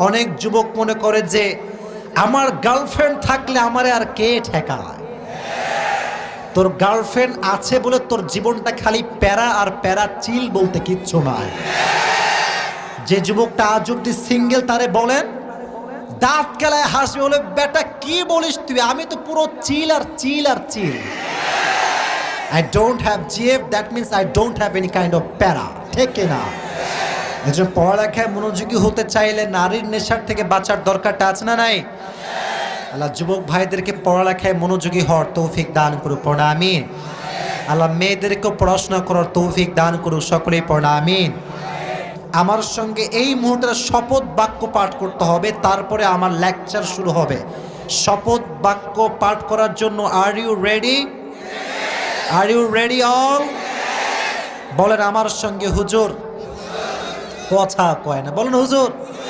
অনেক যুবক মনে করে যে আমার গার্লফ্রেন্ড থাকলে আমারে আর কে ঠেকায়। তোর গার্লফ্রেন্ড আছে বলে তোর জীবনটা খালি প্যারা আর প্যারা, চিল বলতে কিচ্ছু নয়। যে যুবকটা আজ অব্দি সিঙ্গেল তারে বলেন, দাঁত কেলায় হাসবে, বলে বেটা কি বলিস তুই, আমি তো পুরো চিল আর চিল আর চিল। I don't have GF, that means I don't have any kind of প্যারা, ঠিক কিনা? এজন্য পড়ালেখায় মনোযোগী হতে চাইলে নারীর নেশার থেকে বাঁচার দরকারটা আছে না নাই? আল্লাহ যুবক ভাইদেরকে পড়ালেখায় মনোযোগী হওয়ার তৌফিক দান করুক, পড়া আমিন। আল্লাহ মেয়েদেরকেও পড়াশোনা করার তৌফিক দান করুক, সকলেই পড়া আমিন। আমার সঙ্গে এই মুহূর্তে শপথ বাক্য পাঠ করতে হবে, তারপরে আমার লেকচার শুরু হবে। শপথ বাক্য পাঠ করার জন্য are you ready? Are you ready all? বলেন আমার সঙ্গে, হুজুর। কথা কয় না, বলেন হুজুর।